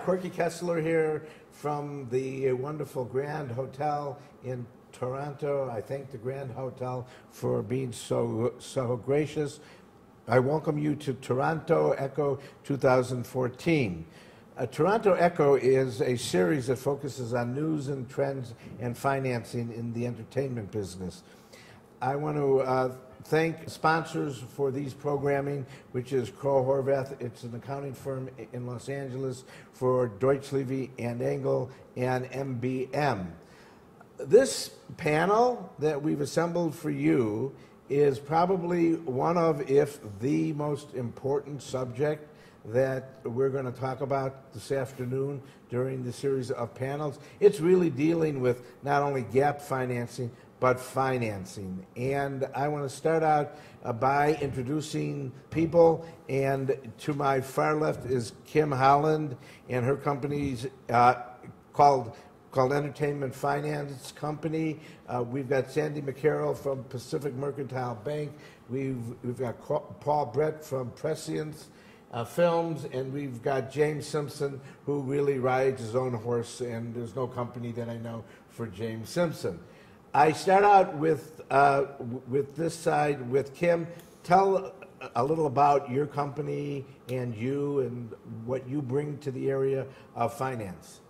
Corky Kessler here from the wonderful Grand Hotel in Toronto. I thank the Grand Hotel for being so gracious. I welcome you to Toronto Echo 2014. Toronto Echo is a series that focuses on news and trends and financing in the entertainment business. I want to thank sponsors for these programming, which is Crowe Horvath. It's an accounting firm in Los Angeles for Deutsch, Levy, and Engel, and MBM. This panel that we've assembled for you is probably one of, if the most important subject that we're going to talk about this afternoon during the series of panels. It's really dealing with not only gap financing, but financing. And I want to start out by introducing people. And to my far left is Kim Holland, and her company's called Entertainment Finance Company. We've got Sandy McKerroll from Pacific Mercantile Bank. We've got Paul Brett from Prescience Films, and we've got James Simpson, who really rides his own horse, and there's no company that I know for James Simpson. I start out with this side with Kim. Tell a little about your company and you and what you bring to the area of finance.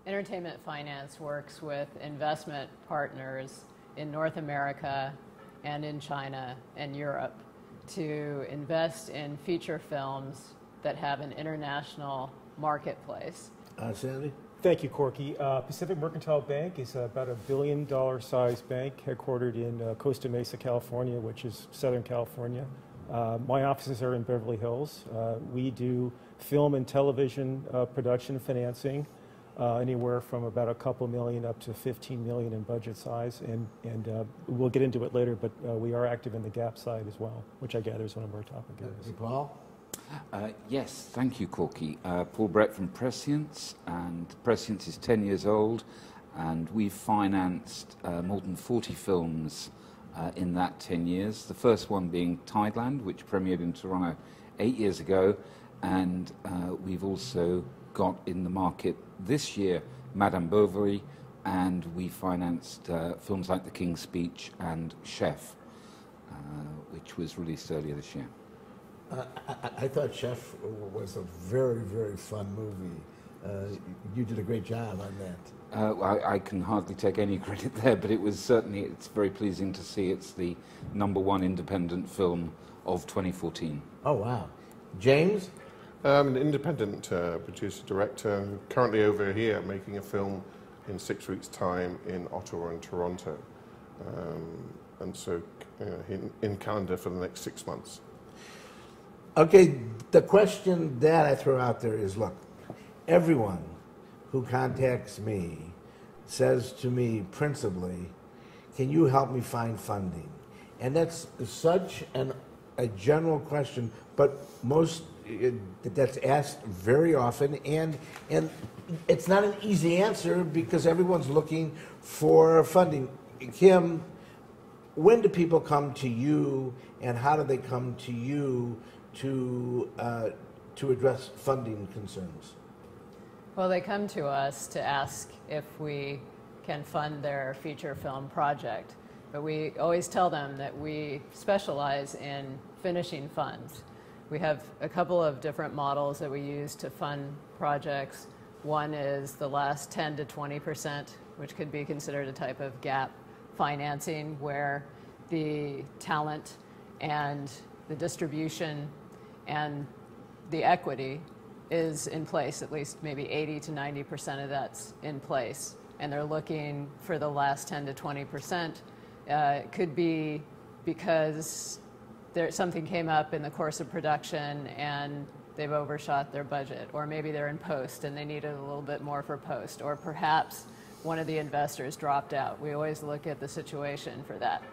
Entertainment Finance works with investment partners in North America and in China and Europe to invest in feature films that have an international marketplace. Sandy? Thank you, Corky. Pacific Mercantile Bank is about $1 billion sized bank headquartered in Costa Mesa, California, which is Southern California. My offices are in Beverly Hills. We do film and television production financing, anywhere from about a couple million up to 15 million in budget size, and we'll get into it later, but we are active in the gap side as well, which I gather is one of our top areas. Paul? Yes, thank you, Corky. Paul Brett from Prescience, and Prescience is 10 years old, and we've financed more than 40 films in that 10 years. The first one being Tideland, which premiered in Toronto 8 years ago, and we've also got in the market this year Madame Bovary, and we financed films like The King's Speech and Chef, which was released earlier this year. I thought Chef was a very, very fun movie. You did a great job on that. I can hardly take any credit there, but it was certainly, it's very pleasing to see it's the #1 independent film of 2014. Oh, wow. James? I'm an independent producer-director, currently over here making a film in 6 weeks' time in Ottawa and Toronto. And so in calendar for the next 6 months. Okay, the question that I throw out there is, look, everyone who contacts me says to me principally, can you help me find funding? And that's such a general question, but that's asked very often, and it's not an easy answer because everyone's looking for funding. Kim, when do people come to you, and how do they come to you to address funding concerns? Well, they come to us to ask if we can fund their feature film project, but we always tell them that we specialize in finishing funds. We have a couple of different models that we use to fund projects. One is the last 10 to 20%, which could be considered a type of gap financing, where the talent and the distribution and the equity is in place, at least maybe 80 to 90% of that's in place. And they're looking for the last 10 to 20%. It could be because something came up in the course of production and they've overshot their budget, or maybe they're in post and they needed a little bit more for post, or perhaps one of the investors dropped out. We always look at the situation for that.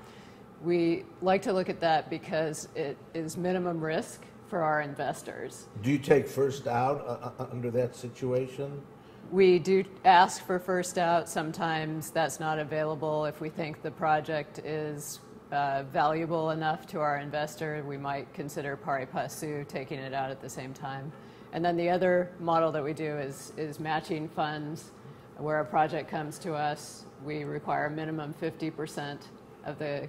We like to look at that because it is minimum risk for our investors. Do you take first out under that situation? We do ask for first out. Sometimes that's not available. If we think the project is valuable enough to our investor, we might consider pari passu, taking it out at the same time. And then the other model that we do is matching funds. Where a project comes to us, we require a minimum 50% of the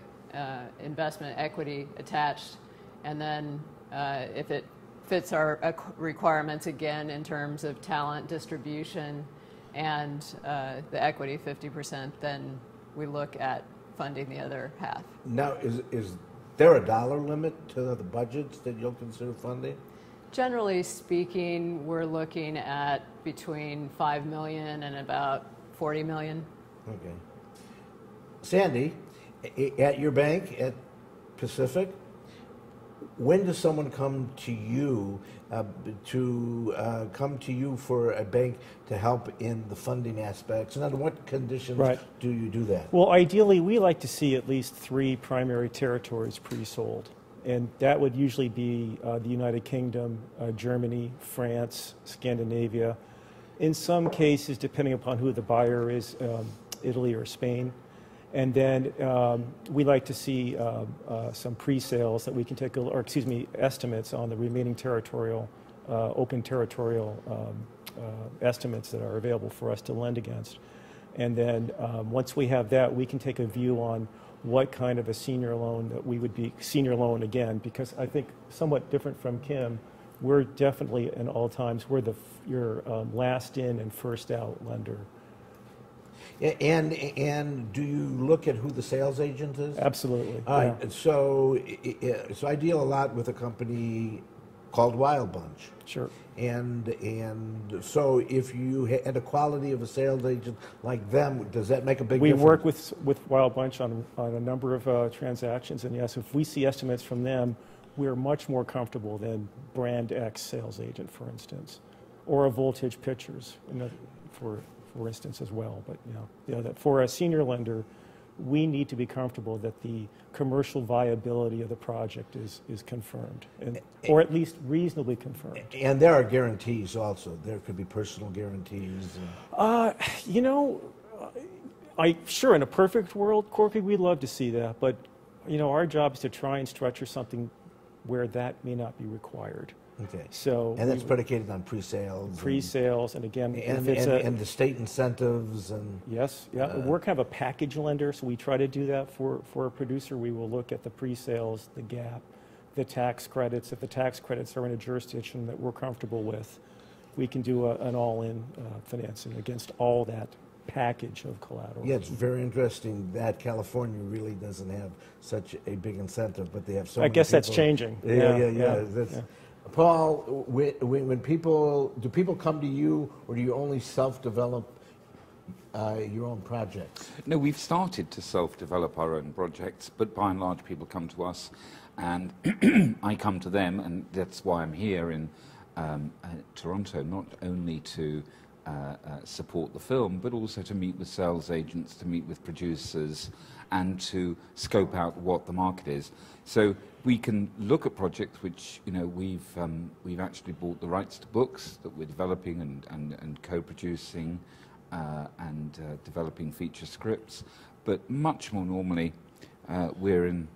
investment equity attached. And then if it fits our requirements again in terms of talent distribution and the equity 50%, then we look at funding the other half. Now, is there a dollar limit to the budgets that you'll consider funding? Generally speaking, we're looking at between $5 million and about $40 million. Okay. Sandy, at your bank at Pacific, when does someone come to you for a bank to help in the funding aspects, and under what conditions do you do that? Well, ideally, we like to see at least 3 primary territories pre-sold, and that would usually be the United Kingdom, Germany, France, Scandinavia. In some cases, depending upon who the buyer is, Italy or Spain. And then we like to see some pre-sales that we can take, or excuse me, estimates on the remaining territorial, open territorial estimates that are available for us to lend against. And then once we have that, we can take a view on what kind of a senior loan that we would be, senior loan again, because I think somewhat different from Kim, we're definitely in all times, we're your last in and first out lender. And do you look at who the sales agent is? Absolutely. All right. So I deal a lot with a company called Wild Bunch. Sure. And so if you had a quality of a sales agent like them, does that make a big difference? We work with Wild Bunch on a number of transactions, and yes, if we see estimates from them, we're much more comfortable than brand X sales agent, for instance, or a Voltage Pictures, for instance, as well. But that for a senior lender, we need to be comfortable that the commercial viability of the project is confirmed, or at least reasonably confirmed. And there are guarantees also. There could be personal guarantees. Sure, in a perfect world, Corky, we'd love to see that, but our job is to try and structure something where that may not be required. Okay. So and that's predicated on pre-sales. Pre-sales, and again, and the state incentives and. Yes, yeah. We're kind of a package lender, so we try to do that for a producer. We will look at the pre-sales, the gap, the tax credits. If the tax credits are in a jurisdiction that we're comfortable with, we can do an all-in financing against all that package of collateral. Yeah, it's very interesting that California really doesn't have such a big incentive, but they have so many I guess people. That's changing. Yeah. Paul, when do people come to you, or do you only self-develop your own projects? No, we've started to self-develop our own projects, but by and large people come to us, and I come to them, and that's why I'm here in Toronto, not only to support the film, but also to meet with sales agents, to meet with producers, and to scope out what the market is. So we can look at projects which, we've actually bought the rights to books that we're developing and co-producing and developing feature scripts. But much more normally, we're in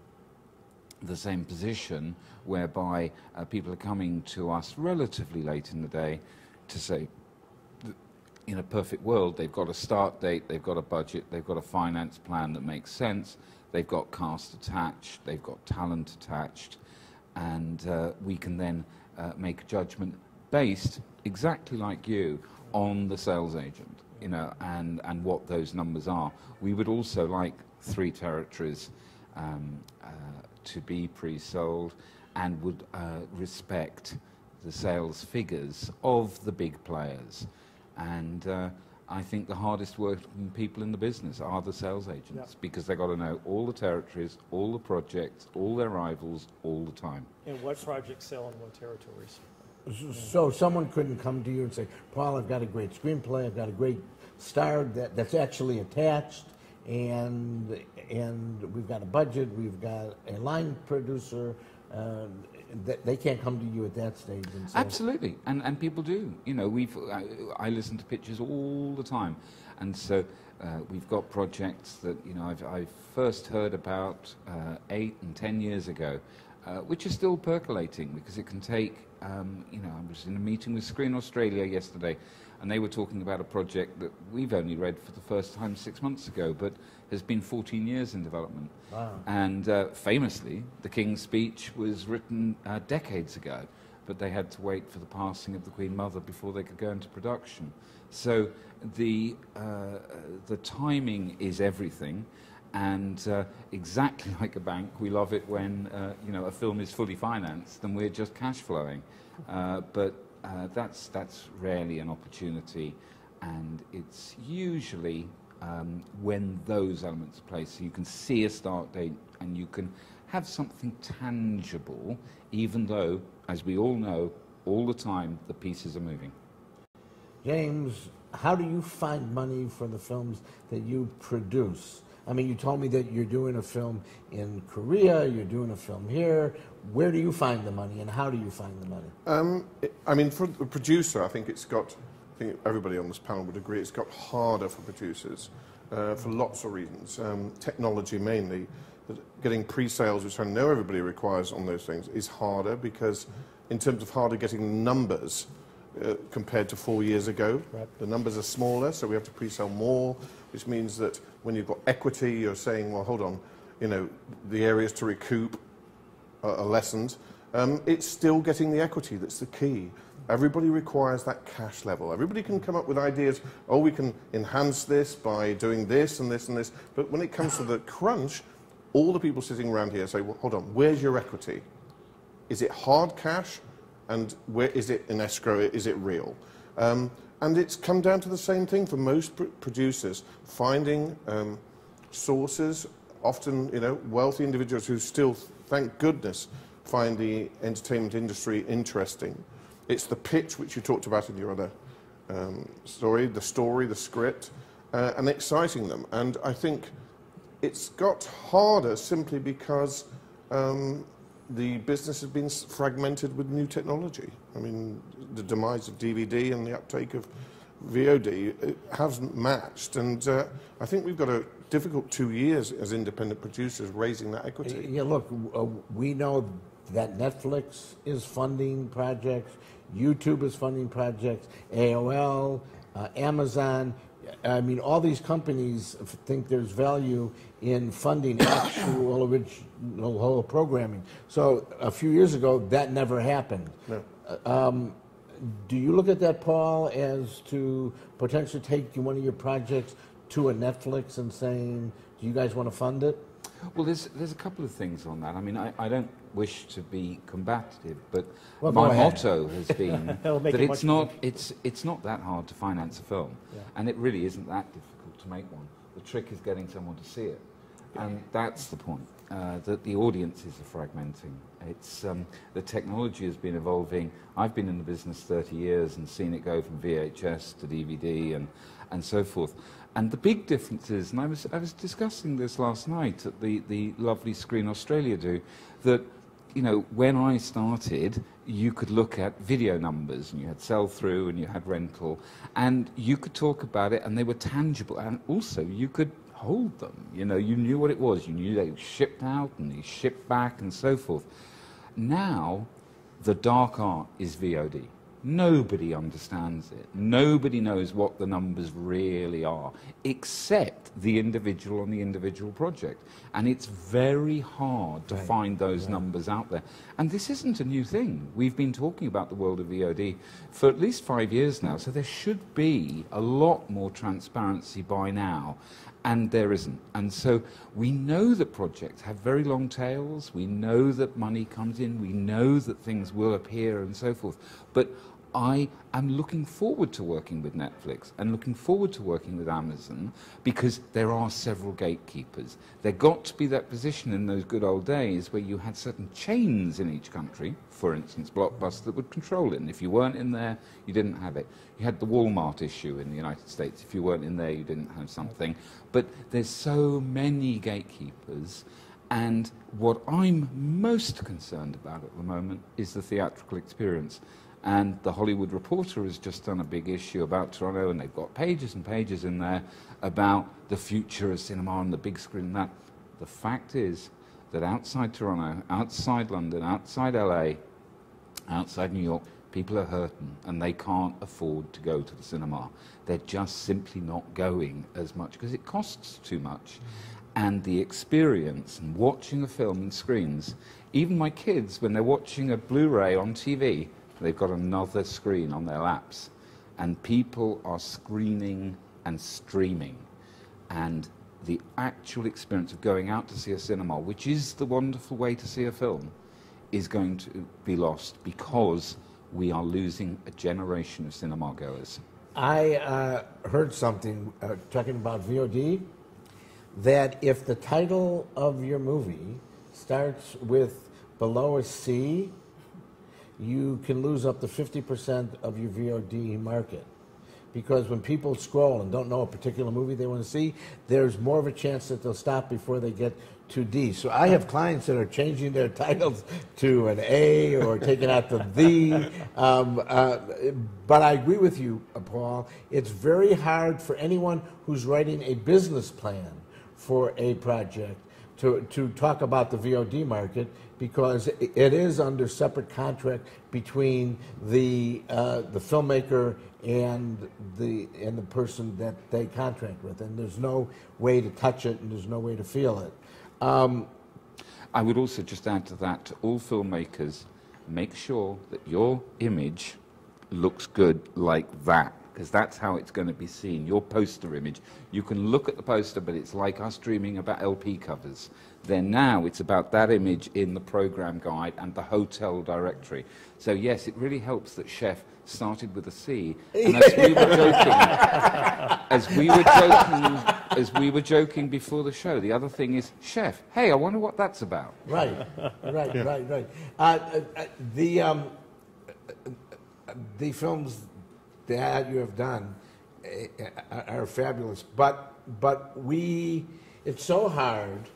the same position whereby people are coming to us relatively late in the day to say, in a perfect world, they've got a start date, they've got a budget, they've got a finance plan that makes sense, they've got cast attached, they've got talent attached, and we can then make a judgment based, exactly like you, on the sales agent, and what those numbers are. We would also like 3 territories to be pre-sold, and would respect the sales figures of the big players. And I think the hardest working people in the business are the sales agents, because they've got to know all the territories, all the projects, all their rivals, all the time. And what projects sell in what territories. So someone couldn't come to you and say, Paul, I've got a great screenplay, I've got a great star that's actually attached, and we've got a budget, we've got a line producer. They can't come to you at that stage and say. Absolutely, and people do. I listen to pitches all the time, and so we've got projects that I've first heard about 8 and 10 years ago, which are still percolating because it can take, you know, I was in a meeting with Screen Australia yesterday, and they were talking about a project that we've only read for the first time 6 months ago, but has been 14 years in development. Wow. And famously, the King's Speech was written decades ago, but they had to wait for the passing of the Queen Mother before they could go into production. So the timing is everything. And exactly like a bank, we love it when you know, a film is fully financed and we're just cash flowing. But that's rarely an opportunity, and it's usually when those elements are placed. So you can see a start date and you can have something tangible, even though, as we all know, all the time the pieces are moving. James, how do you find money for the films that you produce? I mean, you told me that you're doing a film in Korea, you're doing a film here. Where do you find the money, and how do you find the money? I mean, for the producer, I think I think everybody on this panel would agree, it's got harder for producers for lots of reasons. Technology mainly, getting pre-sales, which I know everybody requires on those things, is harder because in terms of harder getting numbers compared to 4 years ago. Right. The numbers are smaller, so we have to pre-sell more, which means that when you've got equity, you're saying, well, hold on, you know, the areas to recoup are lessened. It's still getting the equity that's the key. Everybody requires that cash level. Everybody can come up with ideas, oh, we can enhance this by doing this and this and this, but when it comes to the crunch, all the people sitting around here say, well, hold on, where's your equity? Is it hard cash? And where is it in escrow? Is it real? And it's come down to the same thing for most producers, finding sources, often, you know, wealthy individuals who still, thank goodness, find the entertainment industry interesting. It's the pitch, which you talked about in your other story, the script, and exciting them. And I think it's got harder simply because the business has been fragmented with new technology. I mean, the demise of DVD and the uptake of VOD it hasn't matched, and I think we've got a difficult 2 years as independent producers raising that equity. Yeah, look, we know that Netflix is funding projects, YouTube is funding projects, AOL, Amazon. I mean, all these companies think there's value in funding actual original programming. So a few years ago, that never happened. No. Do you look at that, Paul, as to potentially taking one of your projects to a Netflix and saying, do you guys want to fund it? Well, there's a couple of things on that. I mean, I don't wish to be combative, but well, my motto has been that it's not that hard to finance a film, yeah. And it really isn't that difficult to make one. The trick is getting someone to see it, and that's the point. That the audiences are fragmenting. It's the technology has been evolving. I've been in the business 30 years and seen it go from VHS to DVD and so forth. And the big difference is, and I was discussing this last night at the lovely Screen Australia do, that, you know, when I started, you could look at video numbers, and you had sell-through, and you had rental, and you could talk about it, and they were tangible, and also you could hold them. You know, you knew what it was. You knew they were shipped out, and they shipped back, and so forth. Now, the dark art is VOD. Nobody understands it. Nobody knows what the numbers really are, except the individual on the individual project. And it's very hard to find those numbers out there. And this isn't a new thing. We've been talking about the world of VOD for at least 5 years now, so there should be a lot more transparency by now. And there isn't. And so we know that projects have very long tails. We know that money comes in. We know that things will appear and so forth. But I am looking forward to working with Netflix and looking forward to working with Amazon because there are several gatekeepers. There got to be that position in those good old days where you had certain chains in each country, for instance, Blockbuster, that would control it. And if you weren't in there, you didn't have it. You had the Walmart issue in the United States. If you weren't in there, you didn't have something. But there's so many gatekeepers. And what I'm most concerned about at the moment is the theatrical experience. And the Hollywood Reporter has just done a big issue about Toronto, and they've got pages and pages in there about the future of cinema on the big screen and that. The fact is that outside Toronto, outside London, outside LA, outside New York, people are hurting and they can't afford to go to the cinema. They're just simply not going as much because it costs too much. And the experience and watching a film in screens, even my kids, when they're watching a Blu-ray on TV, they've got another screen on their laps. And people are screening and streaming. And the actual experience of going out to see a cinema, which is the wonderful way to see a film, is going to be lost because we are losing a generation of cinema goers. I heard something talking about VOD, that if the title of your movie starts with below a C, you can lose up to 50% of your VOD market. Because when people scroll and don't know a particular movie they want to see, there's more of a chance that they'll stop before they get to D. So I have clients that are changing their titles to an A or taking out the the. But I agree with you, Paul. It's very hard for anyone who's writing a business plan for a project to talk about the VOD market, because it is under separate contract between the filmmaker and the person that they contract with, and there's no way to touch it and there's no way to feel it. I would also just add to that, to all filmmakers, make sure that your image looks good like that, because that's how it's going to be seen. Your poster image, you can look at the poster, but it's like us dreaming about LP covers. Then now it's about that image in the program guide and the hotel directory. So yes, it really helps that Chef started with a C. And as we were joking before the show, the other thing is, Chef, hey, I wonder what that's about. Right. The films that you have done are fabulous, but it's so hard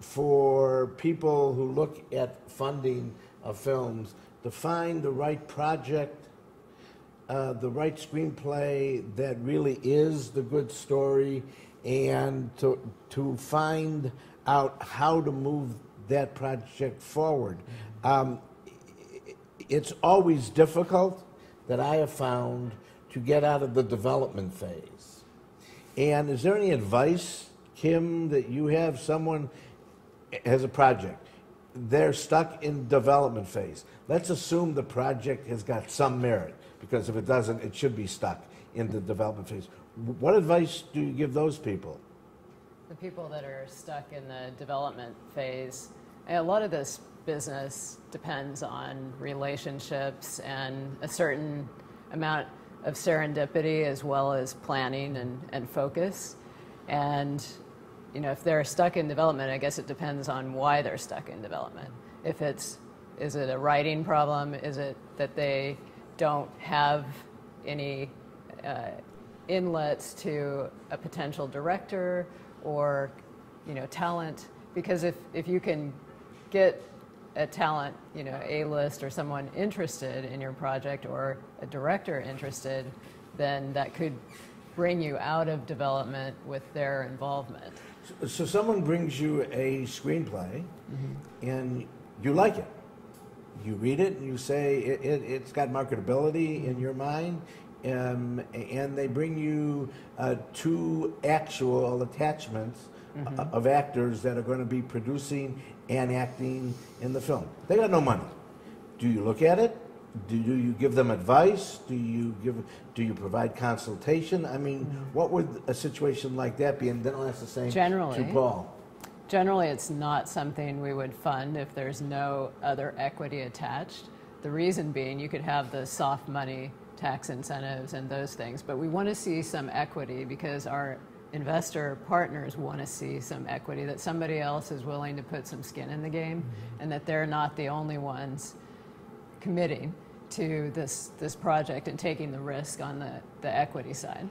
for people who look at funding of films to find the right project, the right screenplay that really is the good story, and to find out how to move that project forward. It's always difficult, that I have found, to get out of the development phase. And is there any advice, Kim, that you have? Someone has a project, they're stuck in development phase. Let's assume the project has got some merit, because if it doesn't, it should be stuck in the development phase. What advice do you give those people? The people that are stuck in the development phase, a lot of this business depends on relationships and a certain amount of serendipity, as well as planning and focus. And you know, if they're stuck in development, I guess it depends on why they're stuck in development. Is it a writing problem? Is it that they don't have any inlets to a potential director or, you know, talent? Because if you can get a talent, you know, A-list or someone interested in your project, or a director interested, then that could bring you out of development with their involvement. So someone brings you a screenplay, and you like it. You read it and you say it's got marketability in your mind, and they bring you 2 actual attachments of actors that are going to be producing and acting in the film. They got no money. Do you look at it? Do you give them advice? Do you provide consultation? I mean, what would a situation like that be? And then I'll ask the same to Paul. Generally, it's not something we would fund if there's no other equity attached. The reason being, you could have the soft money tax incentives and those things, but we want to see some equity, because our investor partners want to see some equity, that somebody else is willing to put some skin in the game, and that they're not the only ones committing to this project and taking the risk on the equity side.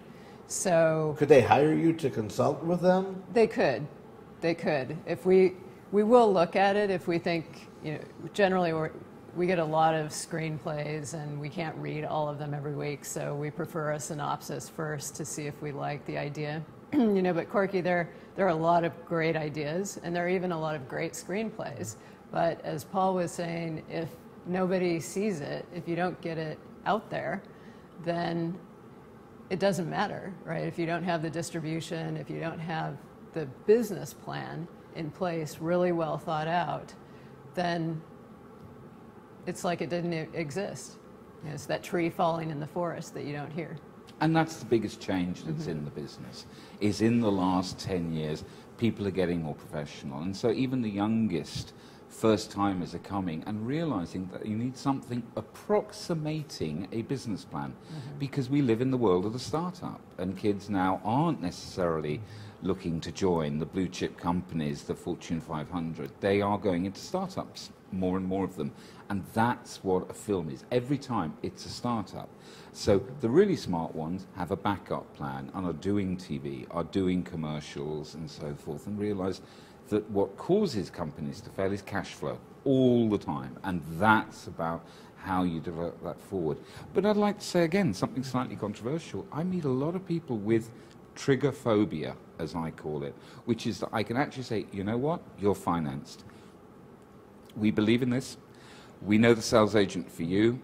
So could they hire you to consult with them? They could. If we will look at it if we think, you know, generally we get a lot of screenplays and we can't read all of them every week, so we prefer a synopsis first to see if we like the idea. But Corky, there are a lot of great ideas, and there are even a lot of great screenplays. But as Paul was saying, if nobody sees it, if you don't get it out there, then it doesn't matter, right? If you don't have the distribution, if you don't have the business plan in place, really well thought out, then it's like it didn't exist. It's that tree falling in the forest that you don't hear. And that's the biggest change that's in the business, is in the last 10 years, people are getting more professional. And so even the youngest first-timers are coming and realizing that you need something approximating a business plan, because we live in the world of the startup, and kids now aren't necessarily looking to join the blue-chip companies, the Fortune 500. They are going into startups, more and more of them. And that's what a film is. Every time it's a startup. So the really smart ones have a backup plan and are doing TV, are doing commercials and so forth, and realize that what causes companies to fail is cash flow all the time. And that's about how you develop that forward. But I'd like to say again, something slightly controversial. I meet a lot of people with trigger phobia, as I call it, which is that I can actually say, you know what, you're financed. We believe in this. We know the sales agent for you.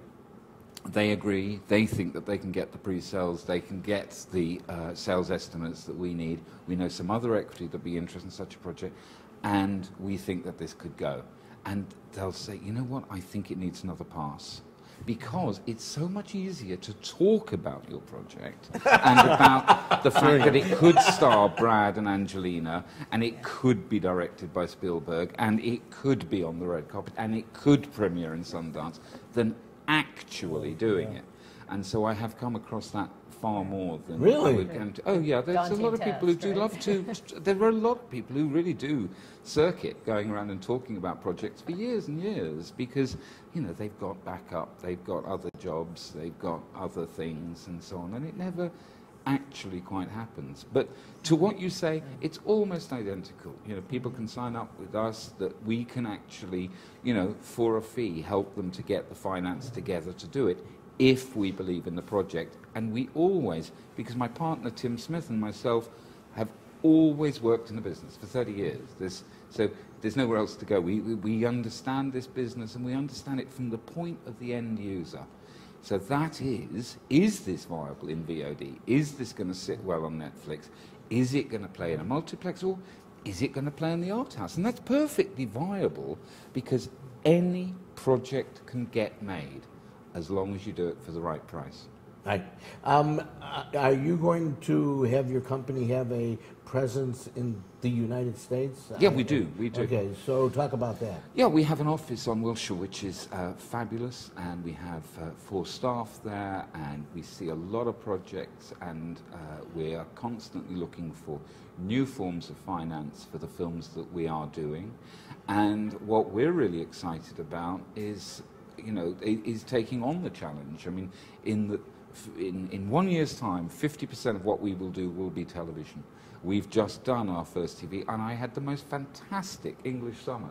They agree. They think that they can get the pre-sales. They can get the sales estimates that we need. We know some other equity that would be interested in such a project. And we think that this could go. And they'll say, you know what, I think it needs another pass. Because it's so much easier to talk about your project and about the fact that it could star Brad and Angelina, and it could be directed by Spielberg, and it could be on the red carpet, and it could premiere in Sundance, than actually doing it. And so I have come across that far more than Really? I would go to. Oh yeah, there's a lot of people who do love to. There are a lot of people who really do circuit, going around and talking about projects for years and years, because they've got backup, they've got other jobs, they've got other things and so on, and it never actually quite happens. But to what you say, it's almost identical. People can sign up with us, that we can actually, for a fee, help them to get the finance together to do it, if we believe in the project. And we always, because my partner Tim Smith and myself have always worked in the business for 30 years. So there's nowhere else to go. We understand this business, and we understand it from the point of the end user. So that is this viable in VOD? Is this going to sit well on Netflix? Is it going to play in a multiplex, or is it going to play in the art house? And that's perfectly viable, because any project can get made as long as you do it for the right price. Right. Are you going to have your company have a presence in the United States? Yeah, we do. Okay, so talk about that. Yeah, we have an office on Wilshire, which is fabulous, and we have 4 staff there, and we see a lot of projects, and we are constantly looking for new forms of finance for the films that we are doing. And what we're really excited about is taking on the challenge. I mean, in 1 year's time, 50% of what we will do will be television. We've just done our first TV, and I had the most fantastic English summer,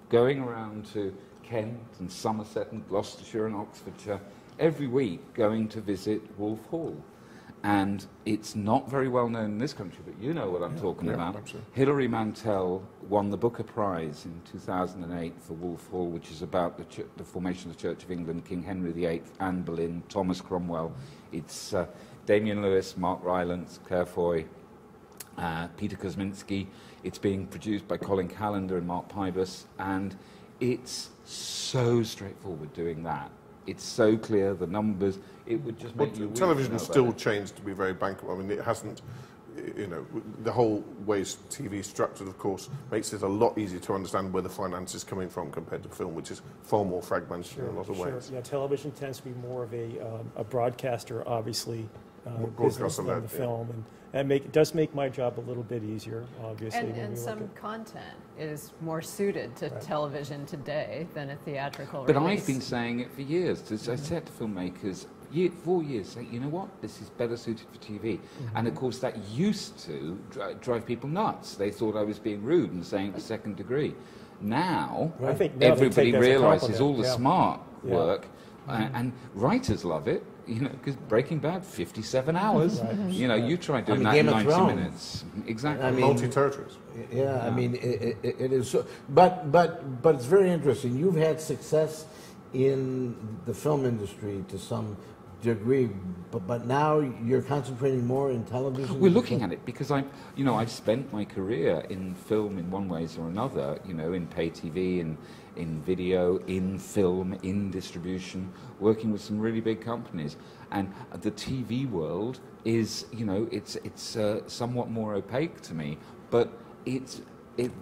going around to Kent and Somerset and Gloucestershire and Oxfordshire every week, going to visit Wolf Hall. And it's not very well known in this country, but you know what I'm talking about. Absolutely. Hilary Mantel won the Booker Prize in 2008 for Wolf Hall, which is about the formation of the Church of England, King Henry VIII, Anne Boleyn, Thomas Cromwell. It's Damien Lewis, Mark Rylance, Claire Foy, Peter Kosminski. It's being produced by Colin Callender and Mark Pybus, and it's so straightforward doing that. It's so clear, the numbers, it would just make you... Television still changed to be very bankable. I mean, it hasn't, the whole way TV is structured, of course, makes it a lot easier to understand where the finance is coming from compared to film, which is far more fragmented in a lot of ways. Yeah, television tends to be more of a broadcaster, obviously, Broadcaster business than the film. And it does make my job a little bit easier, obviously. And some content is more suited to television today than a theatrical But release. I've been saying it for years. I said to filmmakers, 4 years, say, you know what, this is better suited for TV. And of course that used to drive people nuts. They thought I was being rude and saying it was second degree. Now, I think now everybody they take it as a realises compliment. all the smart work, and writers love it. you know, because Breaking Bad, 57 hours. You know, you try doing that Game in of 90 Thrones. minutes. Exactly. I mean, Multi-territories. Yeah, I mean, it is so, but it's very interesting. You've had success in the film industry to some degree, but now you're concentrating more in television. We're looking at it because I've spent my career in film in one ways or another, you know, in pay TV, in video, in film, in distribution, working with some really big companies. And the TV world is, you know, it's somewhat more opaque to me, but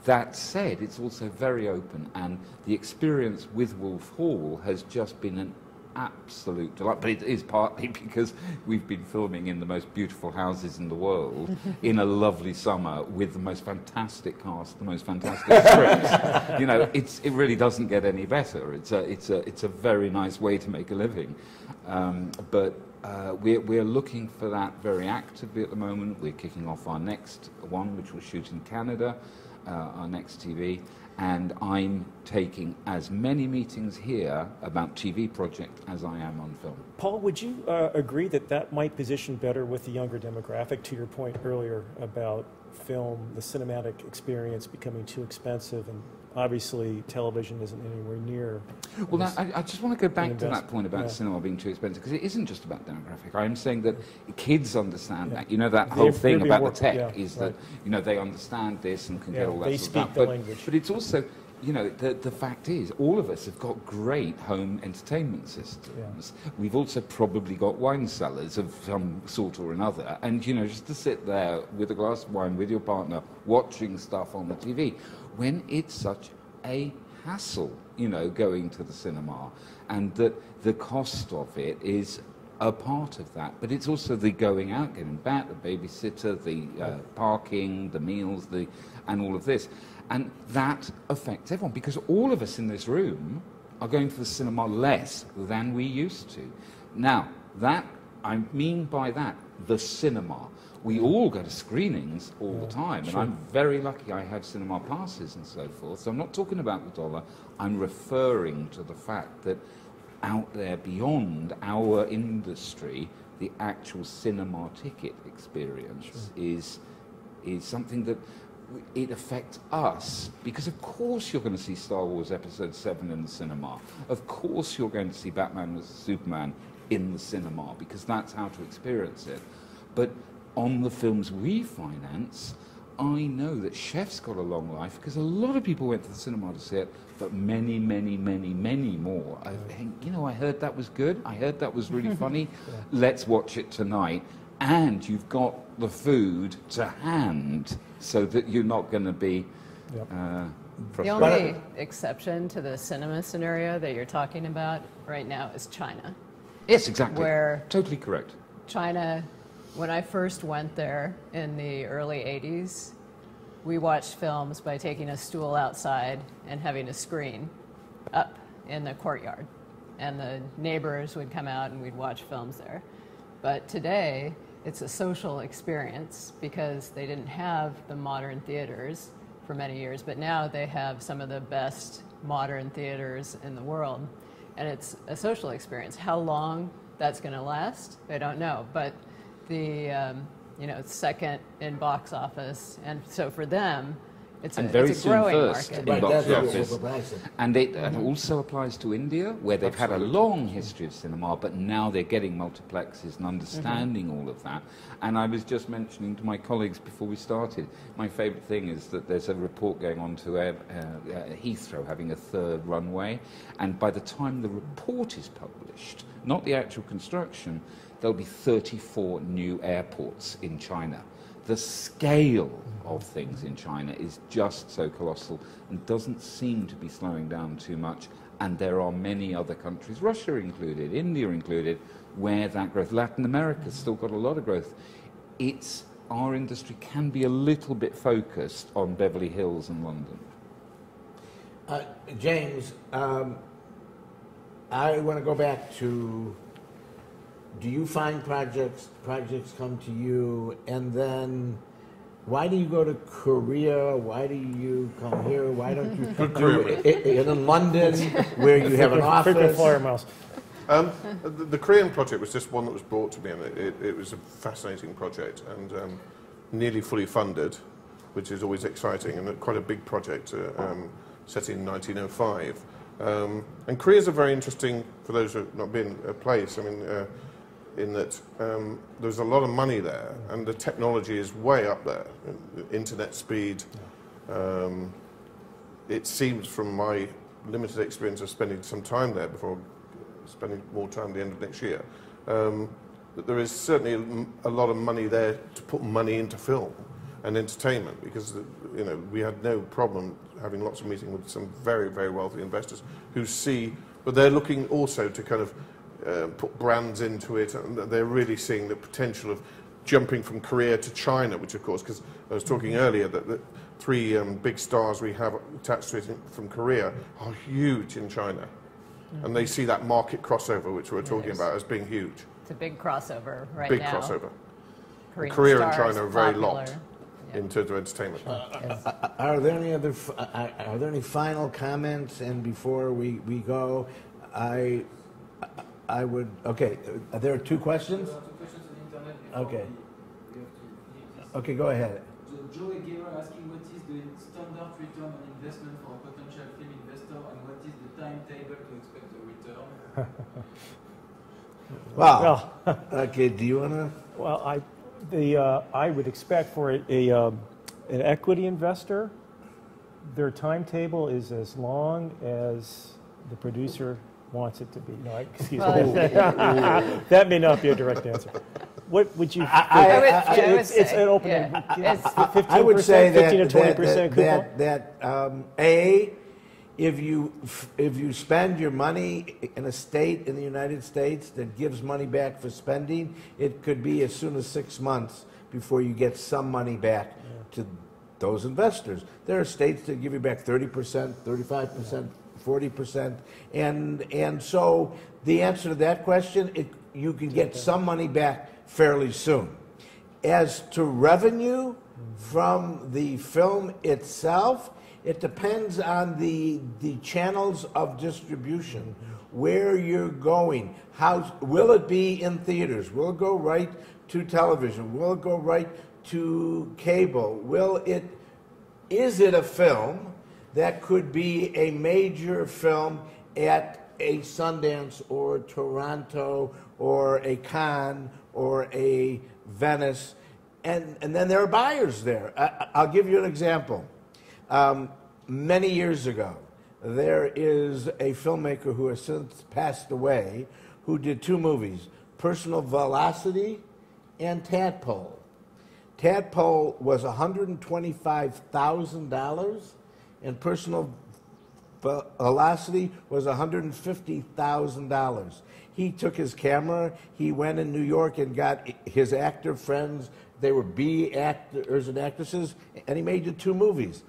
that said, it's also very open, and the experience with Wolf Hall has just been an absolute delight. But it is partly because we've been filming in the most beautiful houses in the world in a lovely summer with the most fantastic cast, the most fantastic scripts. You know, it really doesn't get any better. It's a very nice way to make a living. But we're looking for that very actively at the moment. We're kicking off our next one, which we'll shoot in Canada, our next TV, and I'm taking as many meetings here about TV project as I am on film. Paul, would you agree that that might position better with the younger demographic, to your point earlier about film, the cinematic experience becoming too expensive, and obviously television isn't anywhere near. Well, I just want to go back to that point about cinema being too expensive, because it isn't just about demographic. I'm saying that kids understand that. You know, that whole thing about the tech is that, you know, they understand this and can get all that they sort speak of stuff. the language. But it's also, you know, the fact is, all of us have got great home entertainment systems. We've also probably got wine cellars of some sort or another. And, you know, just to sit there with a glass of wine with your partner watching stuff on the TV, when it's such a hassle, you know, going to the cinema, and that the cost of it is a part of that. But it's also the going out, getting back, the babysitter, the parking, the meals, and all of this. And that affects everyone, because all of us in this room are going to the cinema less than we used to. Now, that, I mean by that, the cinema. We all go to screenings all the time, and I'm very lucky I have cinema passes and so forth. So I'm not talking about the dollar, I'm referring to the fact that out there beyond our industry, the actual cinema ticket experience is something that it affects us, because of course you're going to see Star Wars Episode 7 in the cinema. Of course you're going to see Batman vs Superman in the cinema, because that's how to experience it. But on the films we finance, I know that Chef's got a long life, because a lot of people went to the cinema to see it, but many, many, many, many more. I think, you know, I heard that was good, I heard that was really funny, let's watch it tonight. And you've got the food to hand, so that you're not going to be The only exception to the cinema scenario that you're talking about right now is China. Yes, exactly. Where totally correct. China, when I first went there in the early 80s, we watched films by taking a stool outside and having a screen up in the courtyard. And the neighbors would come out and we'd watch films there. But today, it's a social experience, because they didn't have the modern theaters for many years, but now they have some of the best modern theaters in the world. And it's a social experience. How long that's going to last, I don't know. But the it's second in box office, and so for them, it's a growing market. In box office. And it also applies to India, where they've had a long history of cinema, but now they're getting multiplexes and understanding all of that. And I was just mentioning to my colleagues before we started, my favourite thing is that there's a report going on to Heathrow having a third runway, and by the time the report is published, not the actual construction, there'll be 34 new airports in China. The scale of things in China is just so colossal and doesn't seem to be slowing down too much. And there are many other countries, Russia included, India included, where that growth, Latin America's still got a lot of growth. Our industry can be a little bit focused on Beverly Hills and London. James, I want to go back to, do you find projects come to you, and then why do you go to Korea? Why do you come here? Why don't you do it in London, where you have an office? Frequent flyer miles. The Korean project was just one that was brought to me, and it was a fascinating project and nearly fully funded, which is always exciting, and quite a big project set in 1905. And Korea's a very interesting, for those who have not been, a place. I mean, in that there's a lot of money there, and the technology is way up there. Internet speed. It seems, from my limited experience of spending some time there before spending more time at the end of next year, that there is certainly a lot of money there to put money into film and entertainment, because we had no problem having lots of meetings with some very, very wealthy investors who see, but they're looking also to kind of put brands into it, and they're really seeing the potential of jumping from Korea to China, which of course, because I was talking earlier that the three big stars we have attached to it from Korea are huge in China. And they see that market crossover, which we're talking about, as being huge. It's a big crossover right big now. Big crossover. Korea and China are very popular. locked in terms of entertainment. Are there any other? Are there any final comments? And before we go, I would. Okay, there are two questions. There are 2 questions on the internet. Okay. We have to leave this. Okay, go ahead. Joe Gamer asking what is the standard return on investment for a potential film investor, and what is the timetable to expect a return? Well, okay. Do you want to? Well, I would expect for an equity investor, their timetable is as long as the producer wants it to be. No, excuse me. That may not be a direct answer. What would you? It's an open. Yeah. I would say 15 to 20% coupon. If you spend your money in a state in the United States that gives money back for spending, it could be as soon as 6 months before you get some money back to those investors. There are states that give you back 30%, 35%, 40%, and so the answer to that question, you can get some money back fairly soon. As to revenue from the film itself, it depends on the channels of distribution, where you're going. Will it be in theaters? Will it go right to television? Will it go right to cable? Is it a film that could be a major film at a Sundance or Toronto or a Cannes or a Venice? And then there are buyers there. I'll give you an example. Many years ago, there is a filmmaker who has since passed away who did 2 movies, Personal Velocity and Tadpole. Tadpole was $125,000 and Personal Velocity was $150,000. He took his camera, he went in New York and got his actor friends, they were B actors and actresses, and he made the 2 movies.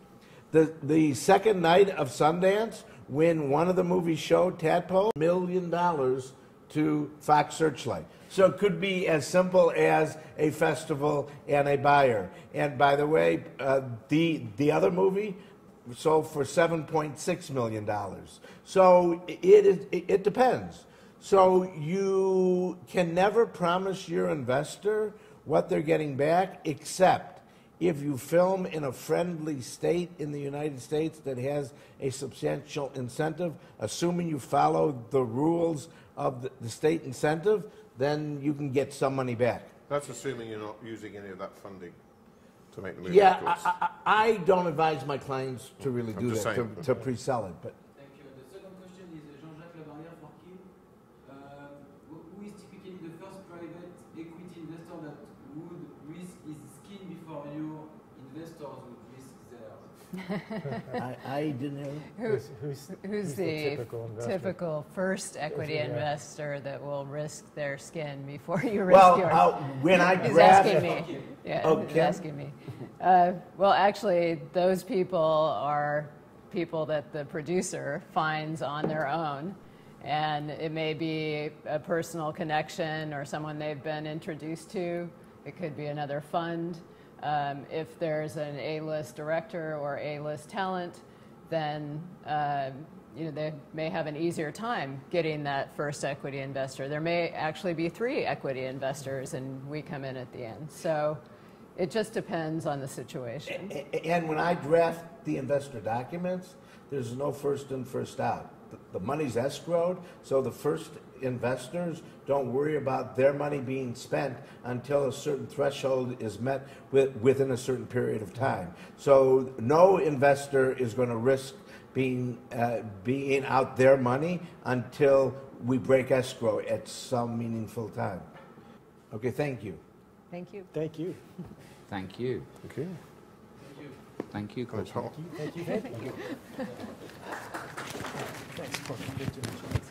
The second night of Sundance, when one of the movies showed, Tadpole, $1 million to Fox Searchlight. So it could be as simple as a festival and a buyer. And by the way, the other movie sold for $7.6 million. So it depends. So you can never promise your investor what they're getting back, except if you film in a friendly state in the United States that has a substantial incentive, assuming you follow the rules of the state incentive, then you can get some money back. That's assuming you're not using any of that funding to make the movie. Yeah, I don't advise my clients to really do that, to pre-sell it. But Thank you. The second question is Jean-Jacques Labarrière for Kim. Who is typically the first private equity investor that would risk his skin before your investors would risk theirs? I didn't hear. Who's the typical first equity investor that will risk their skin before you risk yours? Well, when I He's grabbed, asking me. Yeah, he's asking me. Well, actually, those people are people that the producer finds on their own. And it may be a personal connection or someone they've been introduced to. It could be another fund. If there's an A-list director or A-list talent, then they may have an easier time getting that first equity investor. There may actually be 3 equity investors, and we come in at the end. So it just depends on the situation. And when I draft the investor documents, there's no first in, first out. The money's escrowed, so the first investors don't worry about their money being spent until a certain threshold is met within a certain period of time. So no investor is going to risk being out their money until we break escrow at some meaningful time. Okay, thank you. Thank you. Thank you. Thank you. Okay. Thank you, That's Corky. hot. Thank you. Thank you. Thanks, Corky. Good to meet you.